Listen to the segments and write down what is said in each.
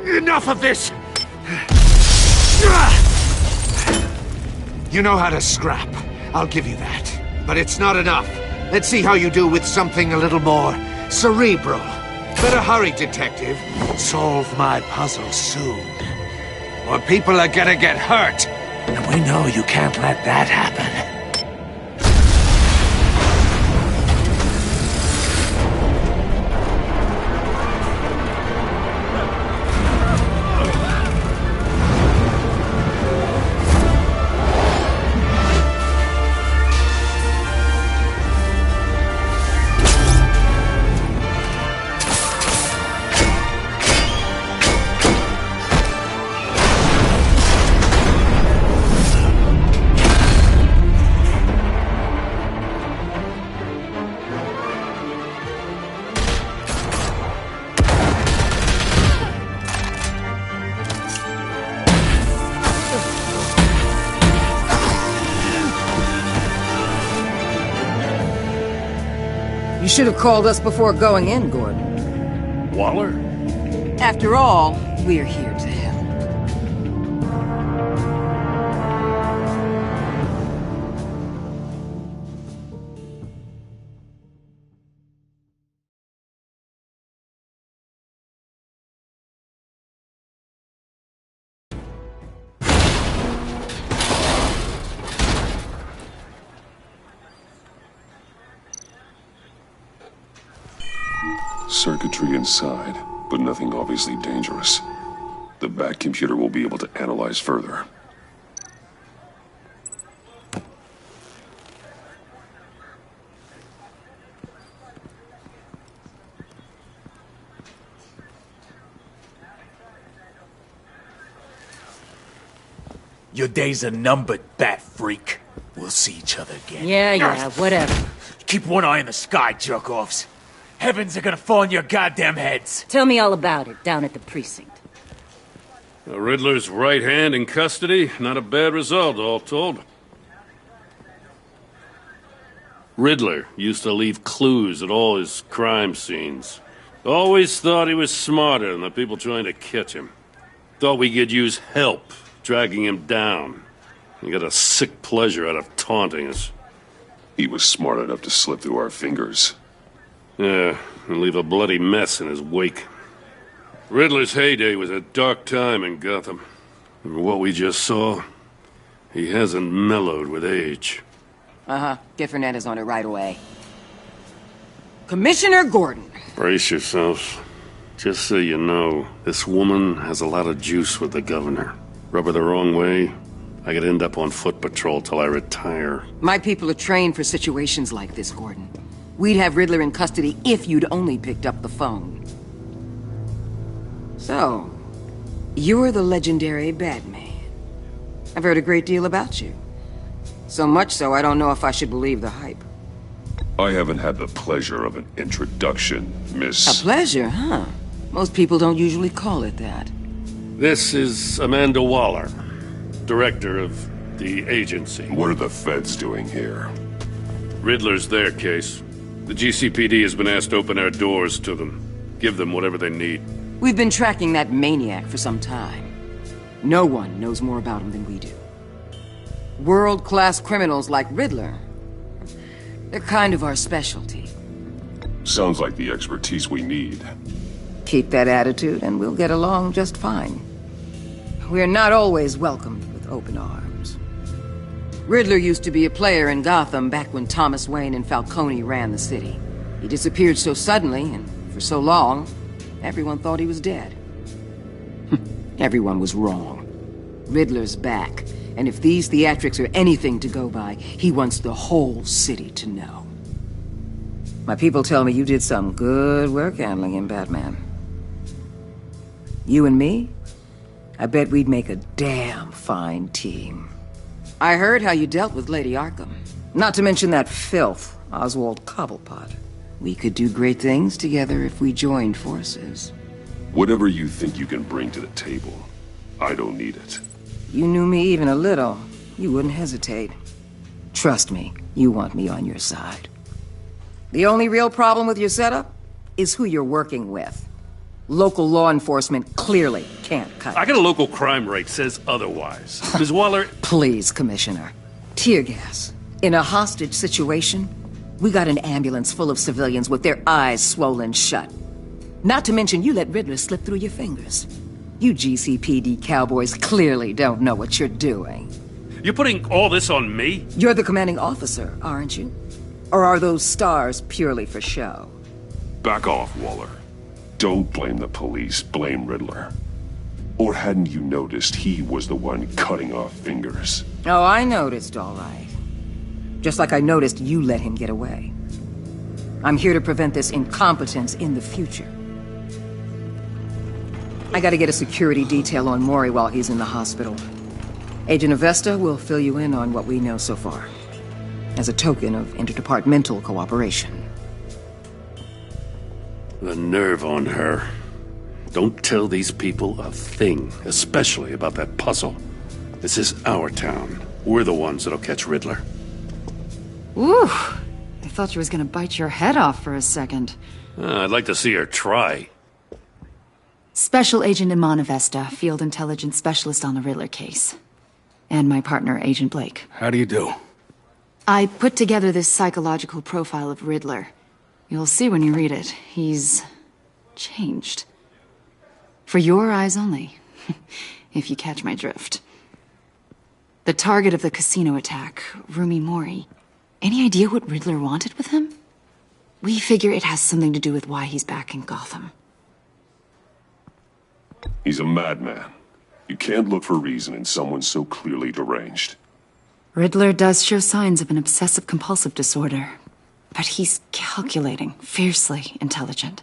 Enough of this! You know how to scrap. I'll give you that. But it's not enough. Let's see how you do with something a little more cerebral. Better hurry, detective. Solve my puzzle soon. Or people are gonna get hurt. And we know you can't let that happen. You should have called us before going in, Gordon. Waller? After all, we're here to help. Circuitry inside, but nothing obviously dangerous. The Bat computer will be able to analyze further. Your days are numbered, Bat Freak. We'll see each other again. Yeah, whatever. Keep one eye in the sky, jerk-offs. Heavens are gonna fall on your goddamn heads. Tell me all about it down at the precinct. The Riddler's right hand in custody. Not a bad result, all told. Riddler used to leave clues at all his crime scenes. Always thought he was smarter than the people trying to catch him. Thought we could use help dragging him down. He got a sick pleasure out of taunting us. He was smart enough to slip through our fingers. Yeah, and leave a bloody mess in his wake. Riddler's heyday was a dark time in Gotham. And what we just saw, he hasn't mellowed with age. Uh-huh. Get Fernandez on it right away. Commissioner Gordon. Brace yourselves. Just so you know, this woman has a lot of juice with the governor. Rub her the wrong way, I could end up on foot patrol till I retire. My people are trained for situations like this, Gordon. We'd have Riddler in custody if you'd only picked up the phone. So, you're the legendary BatMan. I've heard a great deal about you. So much so, I don't know if I should believe the hype. I haven't had the pleasure of an introduction, Miss... A pleasure, huh? Most people don't usually call it that. This is Amanda Waller, director of the agency. What are the feds doing here? Riddler's their case. The GCPD has been asked to open our doors to them. Give them whatever they need. We've been tracking that maniac for some time. No one knows more about him than we do. World-class criminals like Riddler. They're kind of our specialty. Sounds like the expertise we need. Keep that attitude and we'll get along just fine. We're not always welcomed with open arms. Riddler used to be a player in Gotham back when Thomas Wayne and Falcone ran the city. He disappeared so suddenly and for so long, everyone thought he was dead. Everyone was wrong. Riddler's back, and if these theatrics are anything to go by, he wants the whole city to know. My people tell me you did some good work handling him, BatMan. You and me? I bet we'd make a damn fine team. I heard how you dealt with Lady Arkham. Not to mention that filth, Oswald Cobblepot. We could do great things together if we joined forces. Whatever you think you can bring to the table, I don't need it. You knew me even a little, you wouldn't hesitate. Trust me, you want me on your side. The only real problem with your setup is who you're working with. Local law enforcement clearly can't cut I it. got a local crime rate says otherwise. Ms. Waller, Please, Commissioner. Tear gas. In a hostage situation, we got an ambulance full of civilians with their eyes swollen shut. Not to mention you let Riddler slip through your fingers. You GCPD cowboys clearly don't know what you're doing. you're putting all this on me? You're the commanding officer, aren't you? Or are those stars purely for show? Back off, Waller. Don't blame the police, blame Riddler. Or hadn't you noticed he was the one cutting off fingers? Oh, I noticed, all right. Just like I noticed you let him get away. I'm here to prevent this incompetence in the future. I gotta get a security detail on Maury while he's in the hospital. Agent Avesta will fill you in on what we know so far, as a token of interdepartmental cooperation. The nerve on her. Don't tell these people a thing, especially about that puzzle. This is our town. We're the ones that'll catch Riddler. Ooh, I thought she was gonna bite your head off for a second. I'd like to see her try. Special Agent Iman Avesta, Field Intelligence Specialist on the Riddler case. And my partner, Agent Blake. How do you do? I put together this psychological profile of Riddler. You'll see when you read it. He's changed. For your eyes only, if you catch my drift. The target of the casino attack, Rumi Mori. Any idea what Riddler wanted with him? We figure it has something to do with why he's back in Gotham. He's a madman. You can't look for reason in someone so clearly deranged. Riddler does show signs of an obsessive-compulsive disorder, but he's calculating, fiercely intelligent.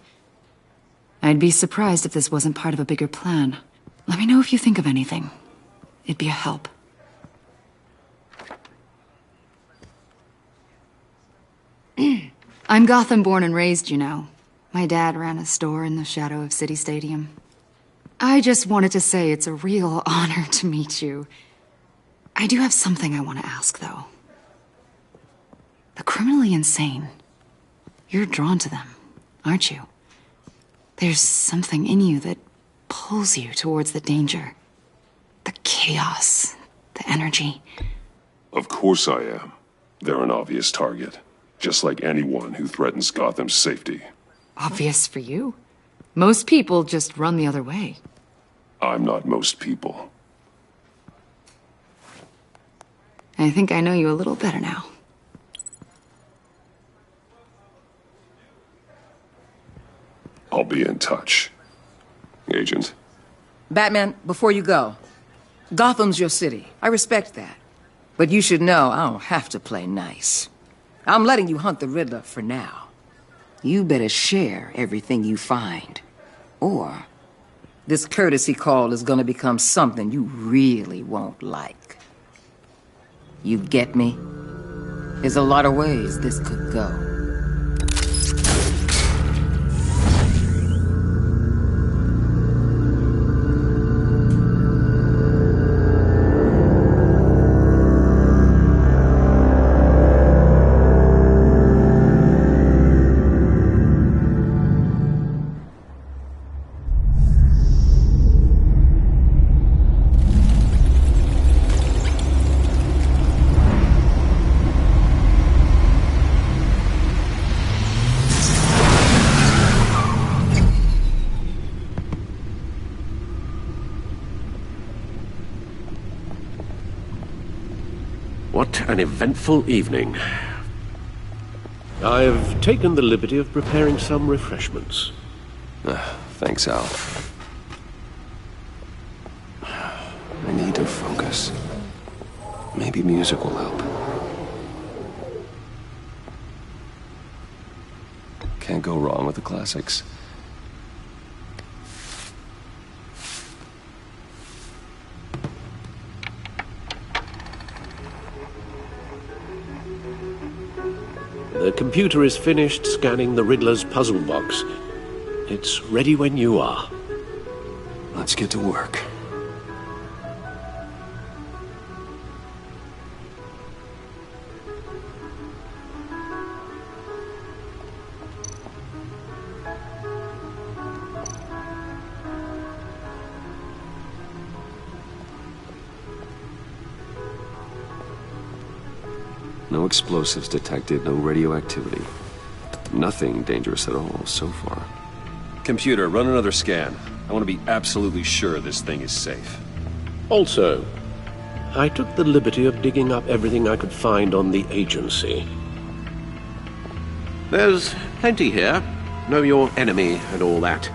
I'd be surprised if this wasn't part of a bigger plan. Let me know if you think of anything. It'd be a help. I'm Gotham born and raised, you know. My dad ran a store in the shadow of City Stadium. I just wanted to say it's a real honor to meet you. I do have something I want to ask, though. The criminally insane. You're drawn to them, aren't you? There's something in you that pulls you towards the danger. The chaos, the energy. Of course I am. They're an obvious target. Just like anyone who threatens Gotham's safety. Obvious for you. Most people just run the other way. I'm not most people. I think I know you a little better now. I'll be in touch. Agent. Batman, before you go, Gotham's your city. I respect that. But you should know I don't have to play nice. I'm letting you hunt the Riddler for now. You better share everything you find. Or this courtesy call is gonna become something you really won't like. You get me? There's a lot of ways this could go. What an eventful evening. I've taken the liberty of preparing some refreshments. Thanks, Al. I need to focus. Maybe music will help. Can't go wrong with the classics. The computer is finished scanning the Riddler's puzzle box. It's ready when you are. Let's get to work. No explosives detected, no radioactivity. Nothing dangerous at all so far. Computer, run another scan. I want to be absolutely sure this thing is safe. Also, I took the liberty of digging up everything I could find on the agency. There's plenty here. Know your enemy and all that.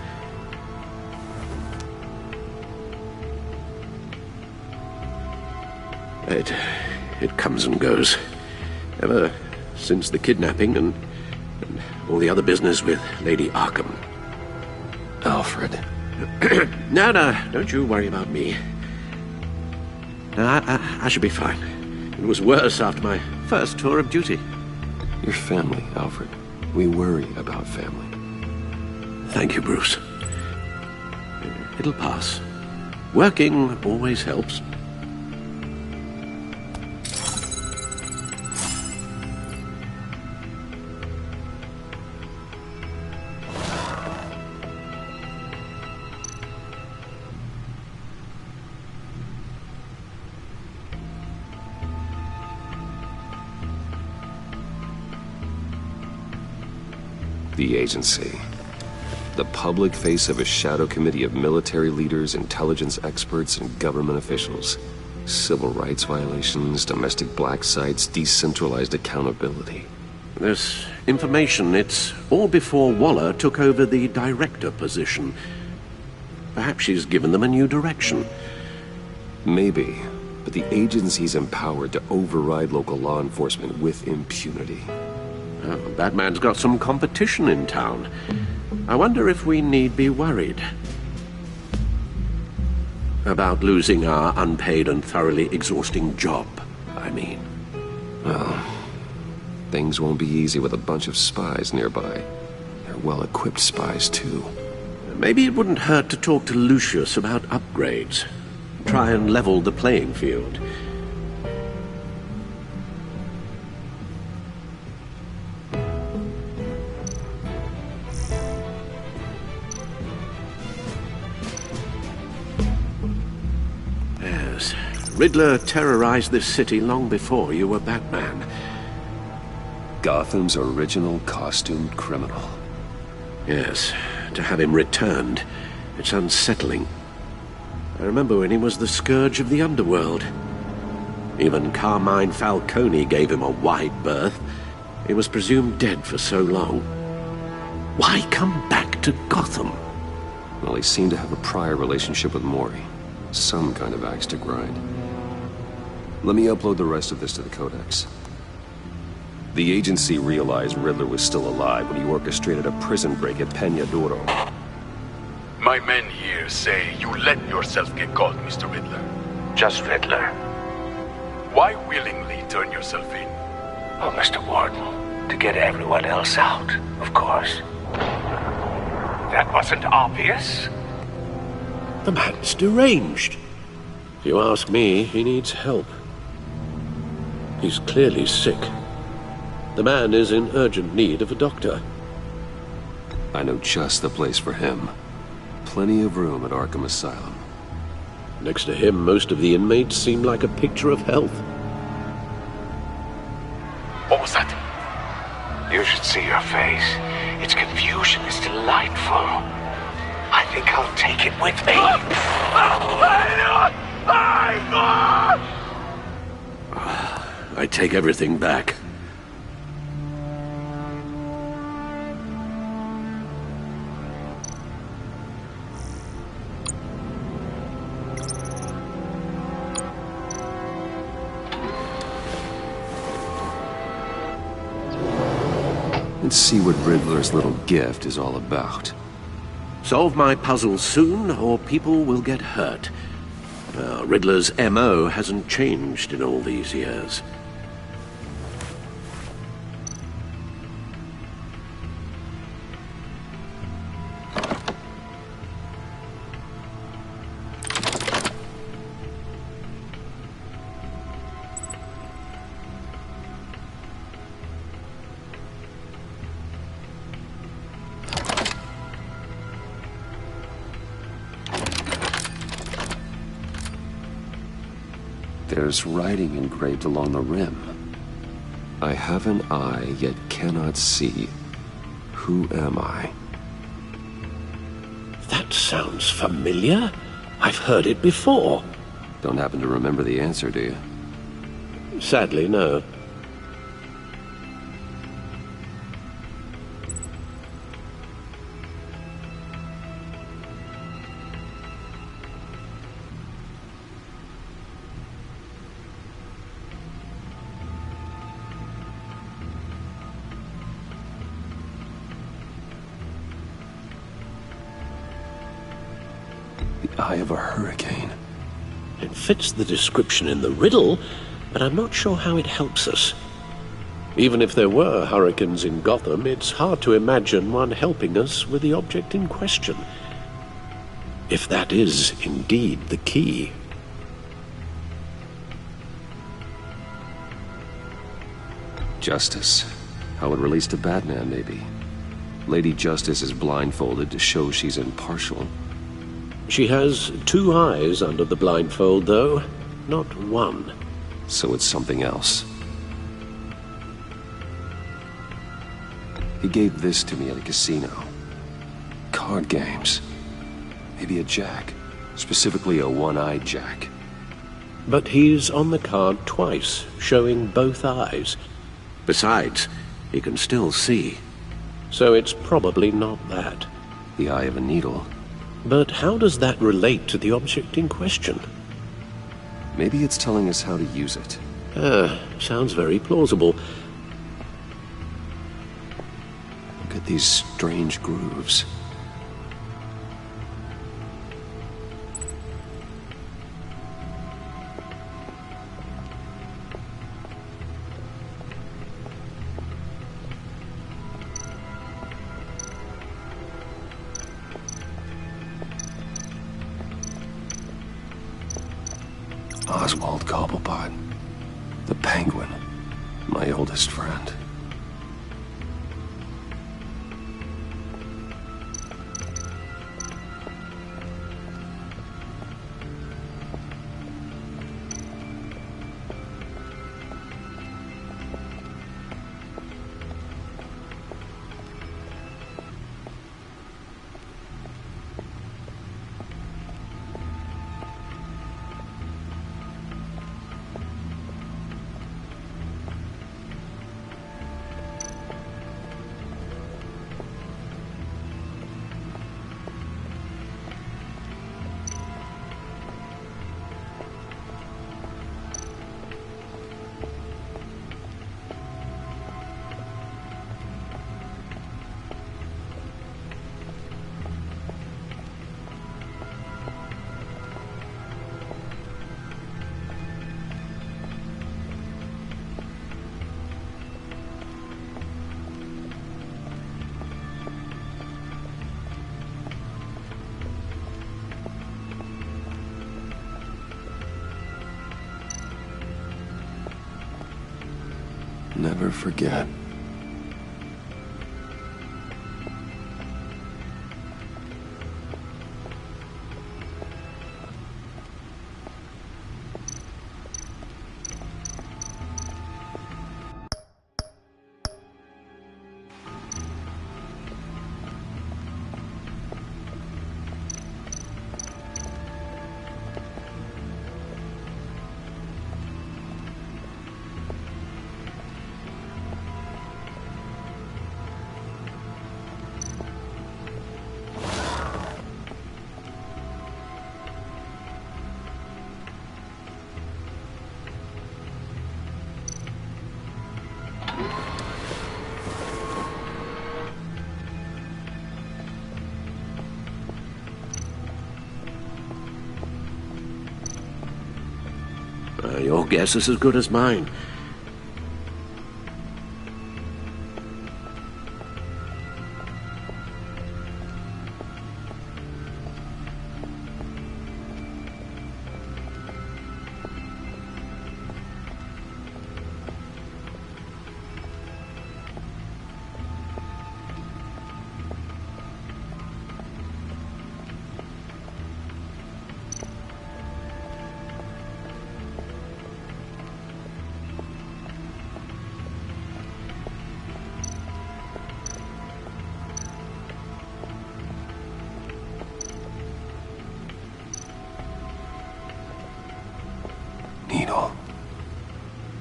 It comes and goes. Ever since the kidnapping and all the other business with Lady Arkham. Alfred. No, don't you worry about me. No, I should be fine. It was worse after my first tour of duty. Your family, Alfred. We worry about family. Thank you, Bruce. It'll pass. Working always helps. The agency. The public face of a shadow committee of military leaders, intelligence experts, and government officials. Civil rights violations, domestic black sites, decentralized accountability. This information, it's all before Waller took over the director position. Perhaps she's given them a new direction. Maybe, but the agency's empowered to override local law enforcement with impunity. BatMan's got some competition in town. I wonder if we need be worried about losing our unpaid and thoroughly exhausting job, I mean. Well, things won't be easy with a bunch of spies nearby. They're well-equipped spies, too. Maybe it wouldn't hurt to talk to Lucius about upgrades. Try and level the playing field. Riddler terrorized this city long before you were Batman. Gotham's original costumed criminal. Yes, to have him returned, it's unsettling. I remember when he was the scourge of the underworld. Even Carmine Falcone gave him a wide berth. He was presumed dead for so long. Why come back to Gotham? Well, he seemed to have a prior relationship with Mori. Some kind of axe to grind. Let me upload the rest of this to the Codex. The agency realized Riddler was still alive when he orchestrated a prison break at Peñadoro. My men here say you let yourself get caught, Mr. Riddler. Just Riddler. Why willingly turn yourself in? Oh, Mr. Warden, to get everyone else out, of course. That wasn't obvious? The man's deranged. If you ask me, he needs help. He's clearly sick. The man is in urgent need of a doctor. I know just the place for him. Plenty of room at Arkham Asylum. Next to him, most of the inmates seem like a picture of health. What was that? You should see your face. Its confusion is delightful. I think I'll take it with me. I take everything back. Let's see what Riddler's little gift is all about. Solve my puzzle soon, or people will get hurt. Riddler's M.O. hasn't changed in all these years. There's writing engraved along the rim. I have an eye, yet cannot see. Who am I? That sounds familiar. I've heard it before. Don't happen to remember the answer, do you? Sadly, no. The eye of a hurricane. It fits the description in the riddle, but I'm not sure how it helps us. Even if there were hurricanes in Gotham, it's hard to imagine one helping us with the object in question. If that is indeed the key. Justice. How it relates to BatMan, maybe. Lady Justice is blindfolded to show she's impartial. She has 2 eyes under the blindfold, though, not 1. So it's something else. He gave this to me at a casino. Card games. Maybe a jack. Specifically a one-eyed jack. But he's on the card twice, showing both eyes. Besides, he can still see. So it's probably not that. The eye of a needle. But how does that relate to the object in question? Maybe it's telling us how to use it. Sounds very plausible. Look at these strange grooves. Oswald Cobblepot, the Penguin, my oldest friend. Never forget. Your guess is as good as mine.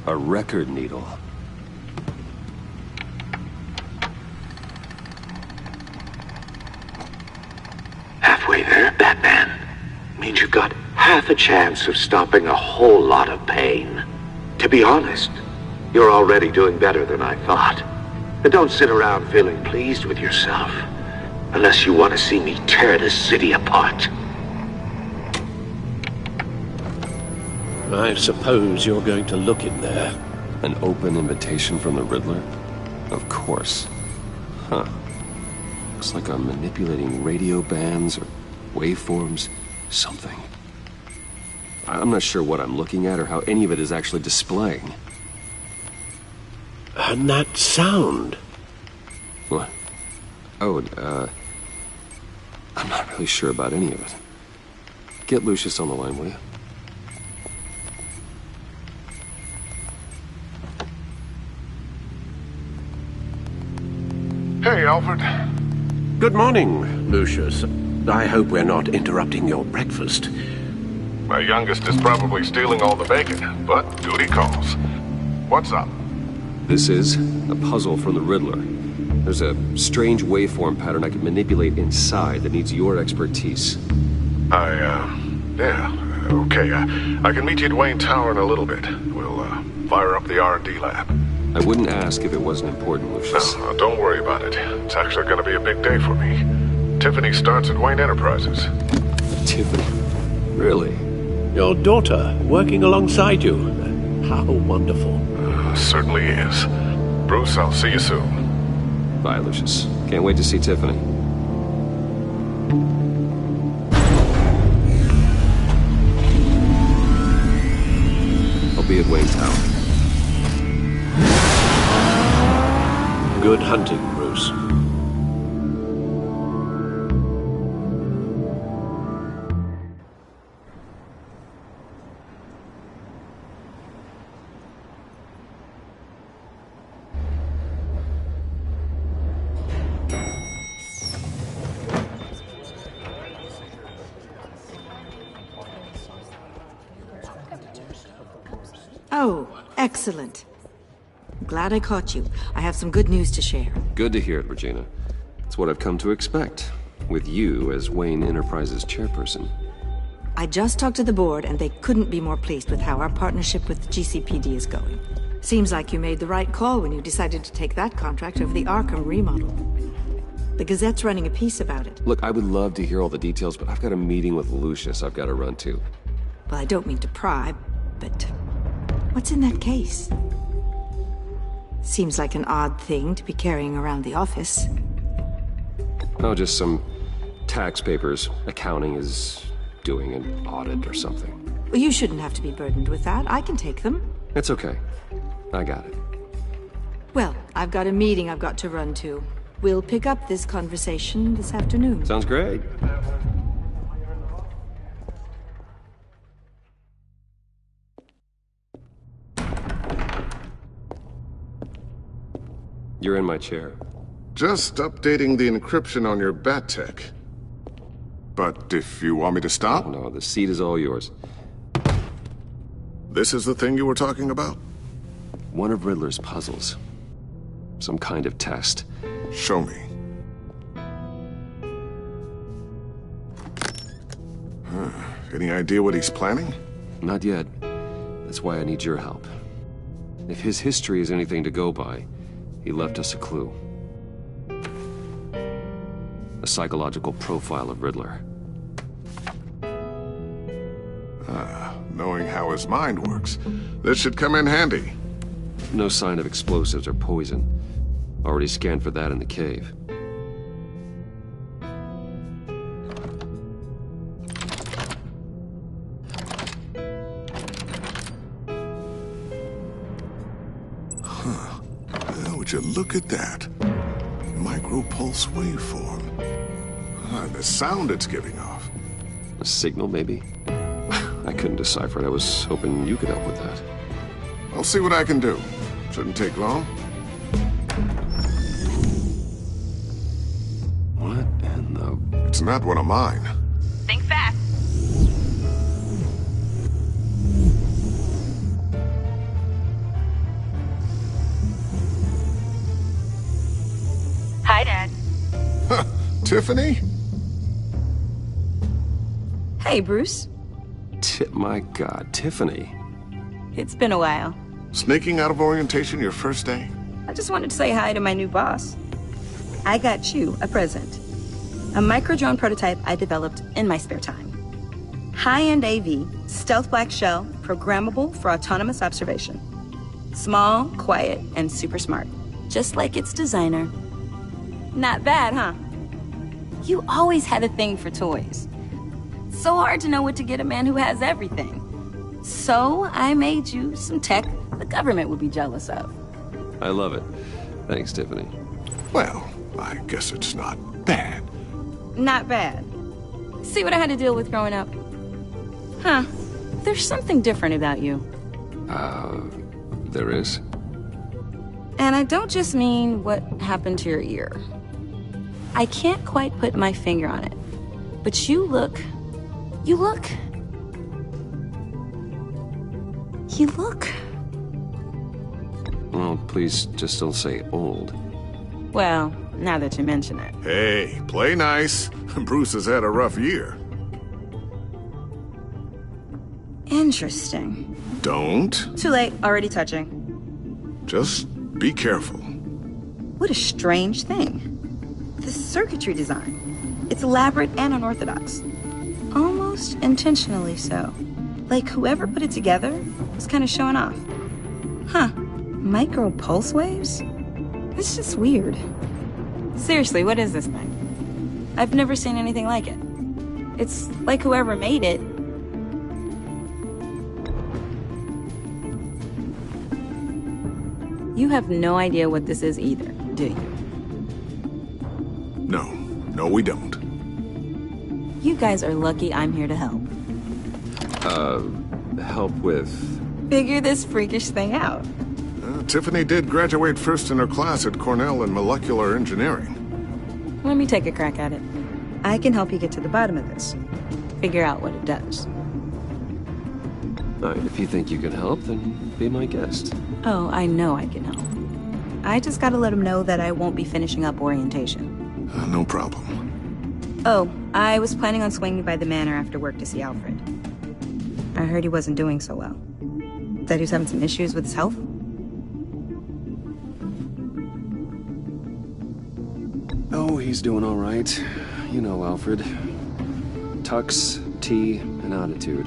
A record needle. Halfway there, Batman. Means you've got half a chance of stopping a whole lot of pain. To be honest, you're already doing better than I thought. But don't sit around feeling pleased with yourself. Unless you want to see me tear this city apart. I suppose you're going to look in there. An open invitation from the Riddler? Of course. Huh. Looks like I'm manipulating radio bands or waveforms. Something. I'm not sure what I'm looking at or how any of it is actually displaying. And that sound? What? Oh, I'm not really sure about any of it. Get Lucius on the line, will you? Hey, Alfred. Good morning, Lucius. I hope we're not interrupting your breakfast. My youngest is probably stealing all the bacon, but duty calls. What's up? This is a puzzle from the Riddler. There's a strange waveform pattern I can manipulate inside that needs your expertise. Yeah, okay. I can meet you at Wayne Tower in a little bit. We'll, fire up the R&D lab. I wouldn't ask if it wasn't important, Lucius. No, don't worry about it. It's actually gonna be a big day for me. Tiffany starts at Wayne Enterprises. Tiffany? Really? Your daughter working alongside you. How wonderful. Certainly is. Bruce, I'll see you soon. Bye, Lucius. Can't wait to see Tiffany. I'll be at Wayne Tower. Good hunting, Bruce. Oh, excellent. Glad I caught you. I have some good news to share. Good to hear it, Regina. It's what I've come to expect, with you as Wayne Enterprises chairperson. I just talked to the board, and they couldn't be more pleased with how our partnership with the GCPD is going. Seems like you made the right call when you decided to take that contract over the Arkham remodel. The Gazette's running a piece about it. Look, I would love to hear all the details, but I've got a meeting with Lucius I've got to run to. Well, I don't mean to pry, but what's in that case? Seems like an odd thing to be carrying around the office. Oh, just some tax papers. Accounting is doing an audit or something. Well, you shouldn't have to be burdened with that. I can take them. It's okay. I got it. Well, I've got a meeting I've got to run to. We'll pick up this conversation this afternoon. Sounds great. You're in my chair. Just updating the encryption on your bat tech. But if you want me to stop? Oh, no, the seat is all yours. This is the thing you were talking about? One of Riddler's puzzles. Some kind of test. Show me. Any idea what he's planning? Not yet. That's why I need your help. If his history is anything to go by, he left us a clue. A psychological profile of Riddler. Knowing how his mind works, this should come in handy. No sign of explosives or poison. Already scanned for that in the cave. Would you look at that? Micropulse waveform. The sound it's giving off. A signal, maybe? I couldn't decipher it. I was hoping you could help with that. I'll see what I can do. Shouldn't take long. What in the... It's not one of mine. Think fast. Tiffany? Hey, Bruce. My God, Tiffany. It's been a while. Sneaking out of orientation your first day? I just wanted to say hi to my new boss. I got you a present. A micro-drone prototype I developed in my spare time. High-end AV, stealth black shell, programmable for autonomous observation. Small, quiet, and super smart. Just like its designer. Not bad, huh? You always had a thing for toys. So hard to know what to get a man who has everything. So I made you some tech the government would be jealous of. I love it. Thanks, Tiffany. Well, I guess it's not bad. Not bad. See what I had to deal with growing up? Huh. There's something different about you. There is? And I don't just mean what happened to your ear. I can't quite put my finger on it. But you look... Well, please just don't say old. Well, now that you mention it. Hey, play nice. Bruce has had a rough year. Interesting. Don't. Too late, already touching. Just be careful. What a strange thing. The circuitry design. It's elaborate and unorthodox. Almost intentionally so. Like whoever put it together was kind of showing off. Huh. Micro pulse waves? It's just weird. Seriously, what is this thing? I've never seen anything like it. It's like whoever made it. You have no idea what this is either, do you? No, we don't. You guys are lucky I'm here to help. Help with... Figure this freakish thing out. Tiffany did graduate first in her class at Cornell in molecular engineering. Let me take a crack at it. I can help you get to the bottom of this. Figure out what it does. All right, if you think you can help, then be my guest. Oh, I know I can help. I just gotta let him know that I won't be finishing up orientation. No problem. Oh, I was planning on swinging by the manor after work to see Alfred. I heard he wasn't doing so well. Said he was having some issues with his health. Oh, he's doing all right. You know, Alfred. Tux, tea, and attitude.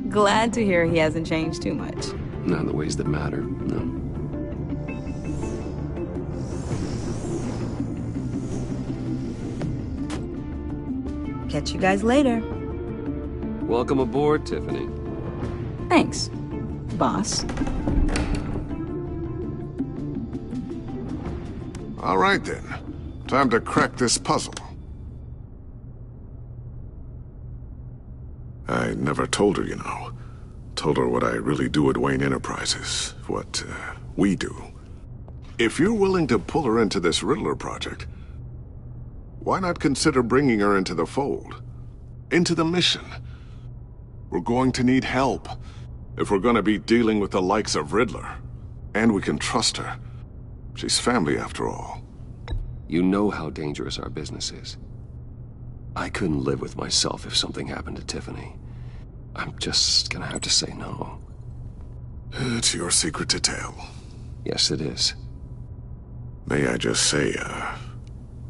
Glad to hear he hasn't changed too much. Not in the ways that matter, no. Catch you guys later. Welcome aboard, Tiffany. Thanks, boss. All right then. Time to crack this puzzle. I never told her, you know. Told her what I really do at Wayne Enterprises. What, we do. If you're willing to pull her into this Riddler project, why not consider bringing her into the fold? Into the mission? We're going to need help if we're going to be dealing with the likes of Riddler. And we can trust her. She's family after all. You know how dangerous our business is. I couldn't live with myself if something happened to Tiffany. I'm just gonna have to say no. It's your secret to tell. Yes, it is. May I just say,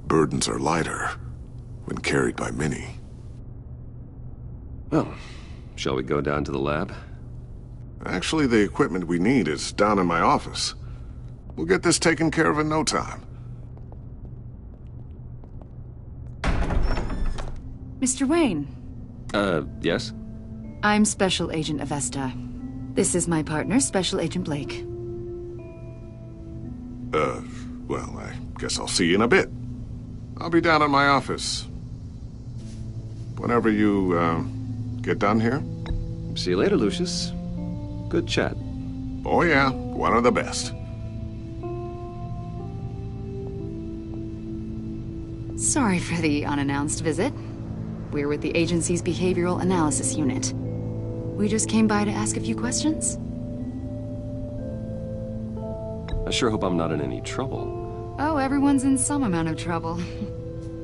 burdens are lighter when carried by many. Well, shall we go down to the lab? Actually, the equipment we need is down in my office. We'll get this taken care of in no time. Mr. Wayne. Yes? I'm Special Agent Avesta. This is my partner, Special Agent Blake. Well, I guess I'll see you in a bit. I'll be down at my office. Whenever you, get done here. See you later, Lucius. Good chat. Oh yeah, one of the best. Sorry for the unannounced visit. We're with the agency's Behavioral Analysis Unit. We just came by to ask a few questions. I sure hope I'm not in any trouble. Oh, everyone's in some amount of trouble.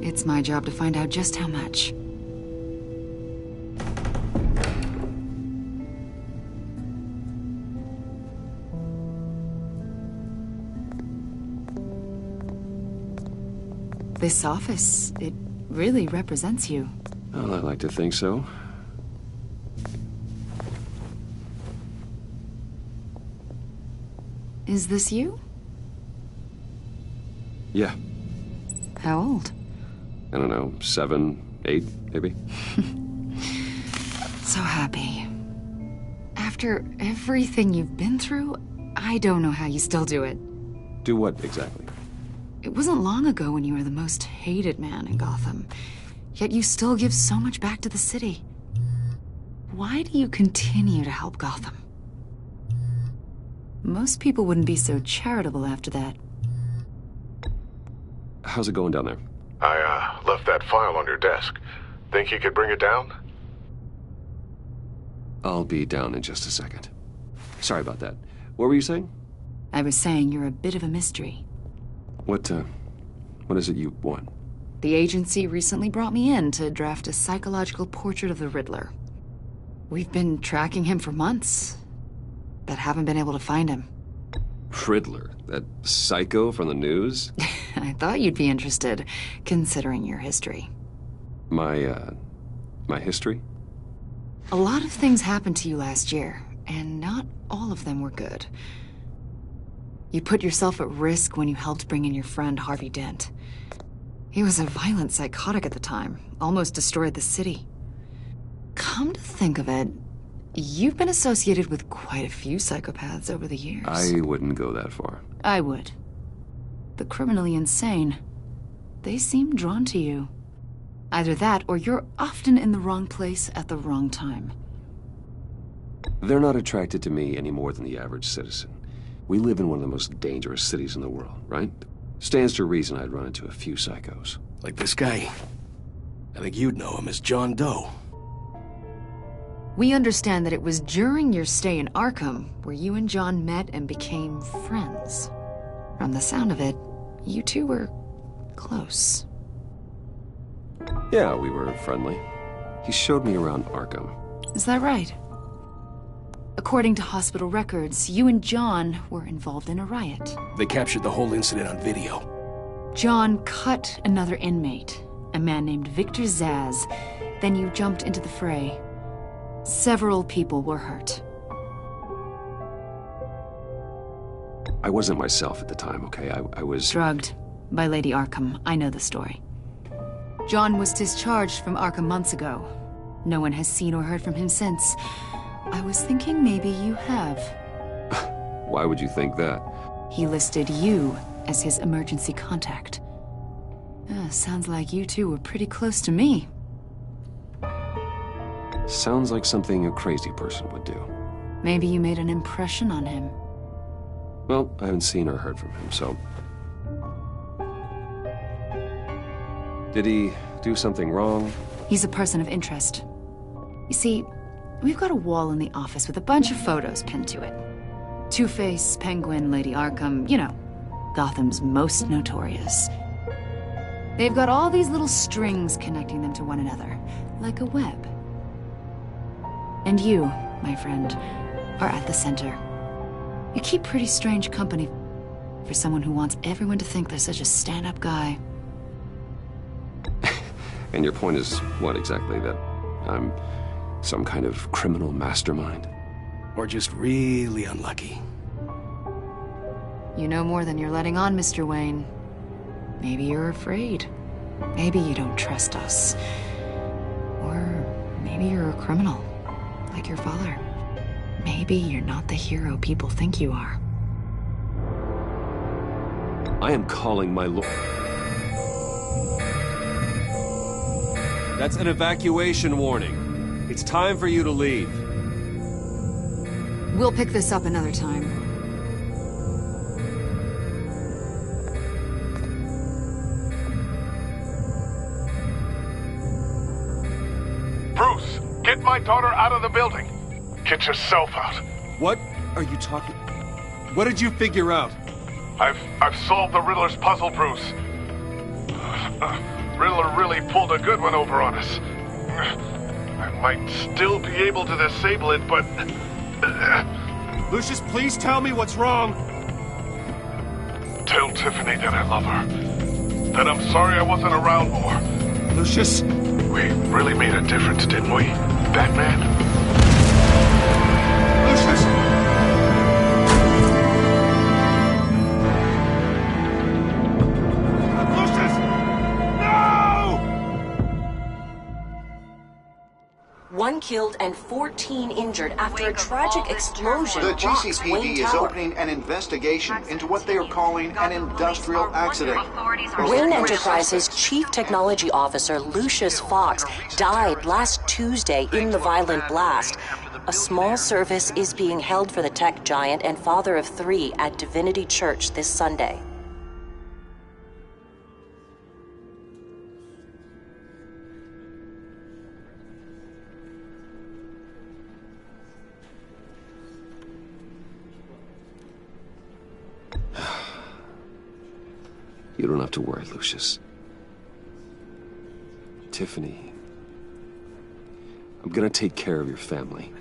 It's my job to find out just how much. This office, it really represents you. Well, I like to think so. Is this you? Yeah. How old? I don't know, 7, 8, maybe? So happy. After everything you've been through, I don't know how you still do it. Do what, exactly? It wasn't long ago when you were the most hated man in Gotham. Yet you still give so much back to the city. Why do you continue to help Gotham? Most people wouldn't be so charitable after that. How's it going down there? I, left that file on your desk. Think you could bring it down? I'll be down in just a second. Sorry about that. What were you saying? I was saying you're a bit of a mystery. What is it you want? The agency recently brought me in to draft a psychological portrait of the Riddler. We've been tracking him for months, but haven't been able to find him. Riddler? That psycho from the news? I thought you'd be interested, considering your history. My history? A lot of things happened to you last year, and not all of them were good. You put yourself at risk when you helped bring in your friend Harvey Dent. He was a violent psychotic at the time, almost destroyed the city. Come to think of it, you've been associated with quite a few psychopaths over the years. I wouldn't go that far. I would. The criminally insane, they seem drawn to you. Either that, or you're often in the wrong place at the wrong time. They're not attracted to me any more than the average citizen. We live in one of the most dangerous cities in the world, right? Stands to reason I'd run into a few psychos. Like this guy. I think you'd know him as John Doe. We understand that it was during your stay in Arkham where you and John met and became friends. From the sound of it, you two were close. Yeah, we were friendly. He showed me around Arkham. Is that right? According to hospital records, you and John were involved in a riot. They captured the whole incident on video. John cut another inmate, a man named Victor Zaz. Then you jumped into the fray. Several people were hurt. I wasn't myself at the time, okay? I was... drugged by Lady Arkham. I know the story. John was discharged from Arkham months ago. No one has seen or heard from him since. I was thinking maybe you have. Why would you think that? He listed you as his emergency contact. Sounds like you two were pretty close to me. Sounds like something a crazy person would do. Maybe you made an impression on him. Well, I haven't seen or heard from him, so... Did he do something wrong? He's a person of interest. You see, we've got a wall in the office with a bunch of photos pinned to it. Two-Face, Penguin, Lady Arkham, you know, Gotham's most notorious. They've got all these little strings connecting them to one another, like a web. And you, my friend, are at the center. You keep pretty strange company for someone who wants everyone to think they're such a stand-up guy. And your point is what exactly? That I'm some kind of criminal mastermind? Or just really unlucky? You know more than you're letting on, Mr. Wayne. Maybe you're afraid. Maybe you don't trust us. Or maybe you're a criminal, like your father. Maybe you're not the hero people think you are. I am calling my lord. That's an evacuation warning. It's time for you to leave. We'll pick this up another time. Bruce, get my daughter out of the building. Get yourself out. What are you talking... What did you figure out? I've solved the Riddler's puzzle, Bruce. Riddler really pulled a good one over on us. I might still be able to disable it, but... Lucius, please tell me what's wrong. Tell Tiffany that I love her. That I'm sorry I wasn't around more. Lucius? We really made a difference, didn't we, Batman? Lucius! One killed and 14 injured after a tragic explosion. The rocks GCPD Wayne is Tower. opening an investigation into what they are calling an industrial accident. Wayne Enterprises' Chief Technology Officer Lucius Fox died last Tuesday in the violent blast. A small service is being held for the tech giant and father of 3 at Divinity Church this Sunday. You don't have to worry, Lucius. Tiffany, I'm gonna take care of your family.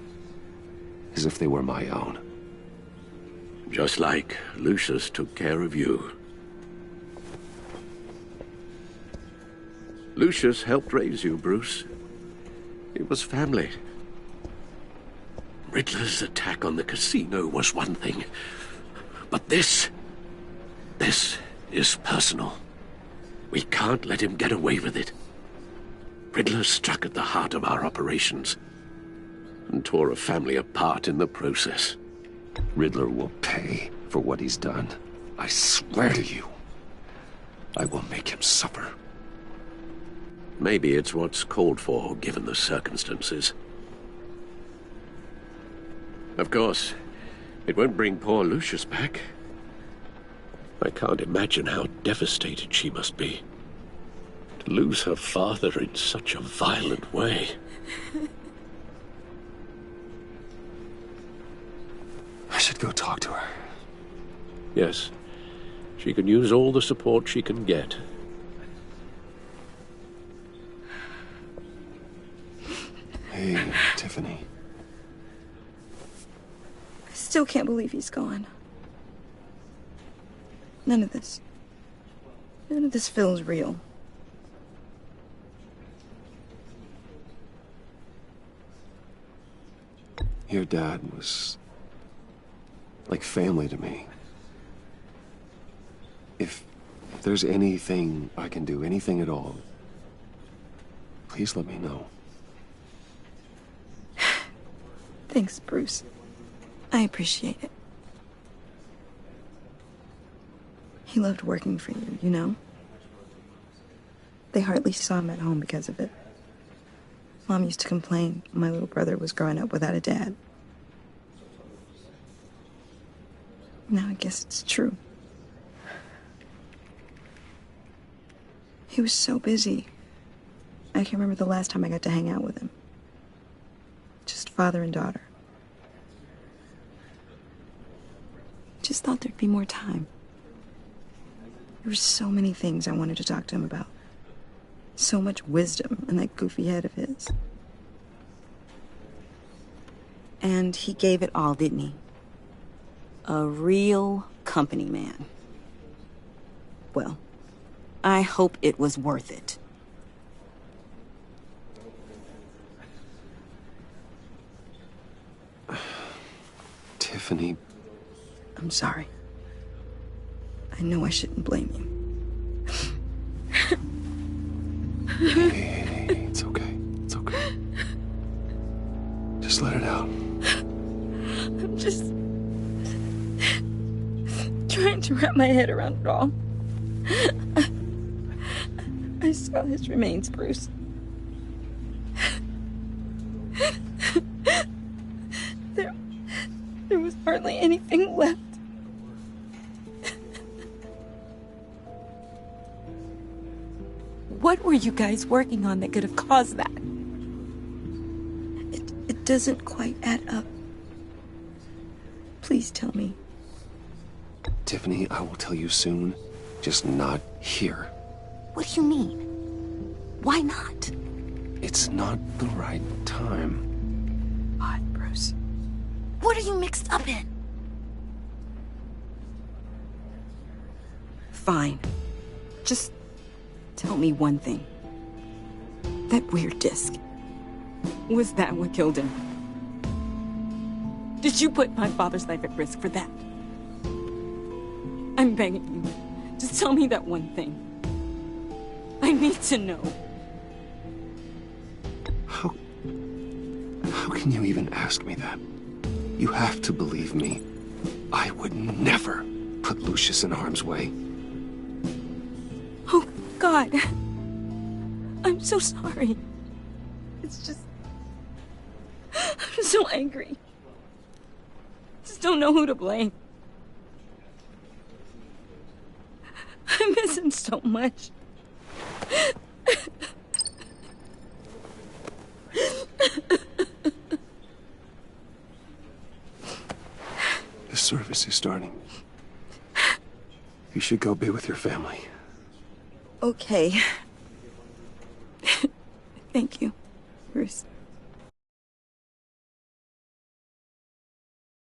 As if they were my own. Just like Lucius took care of you. Lucius helped raise you, Bruce. It was family. Riddler's attack on the casino was one thing. But this is personal. We can't let him get away with it. Riddler struck at the heart of our operations and tore a family apart in the process. Riddler will pay for what he's done. I swear to you, I will make him suffer. Maybe it's what's called for, given the circumstances. Of course, it won't bring poor Lucius back. I can't imagine how devastated she must be. To lose her father in such a violent way. I should go talk to her. Yes, she can use all the support she can get. Hey, Tiffany. I still can't believe he's gone. None of this feels real. Your dad was like family to me. If there's anything I can do, anything at all, please let me know. Thanks, Bruce. I appreciate it. He loved working for you, you know? They hardly saw him at home because of it. Mom used to complain my little brother was growing up without a dad. Now I guess it's true. He was so busy. I can't remember the last time I got to hang out with him. Just father and daughter. Just thought there'd be more time. There were so many things I wanted to talk to him about. So much wisdom in that goofy head of his. And he gave it all, didn't he? A real company man. Well, I hope it was worth it. Tiffany. I'm sorry. I know I shouldn't blame you. Hey, it's okay. It's okay. Just let it out. I'm just trying to wrap my head around it all. I saw his remains, Bruce. There was hardly anything left. What were you guys working on that could have caused that? It doesn't quite add up. Please tell me. Tiffany, I will tell you soon. Just not here. What do you mean? Why not? It's not the right time. God, Bruce. What are you mixed up in? Fine. Just tell me one thing. That weird disc. Was that what killed him? Did you put my father's life at risk for that? I'm begging you. Just tell me that one thing. I need to know. How can you even ask me that? You have to believe me. I would never put Lucius in harm's way. Oh, God. I'm so sorry. It's just... I'm so angry. Just don't know who to blame. I miss him so much. The service is starting. You should go be with your family. Okay. Thank you, Bruce.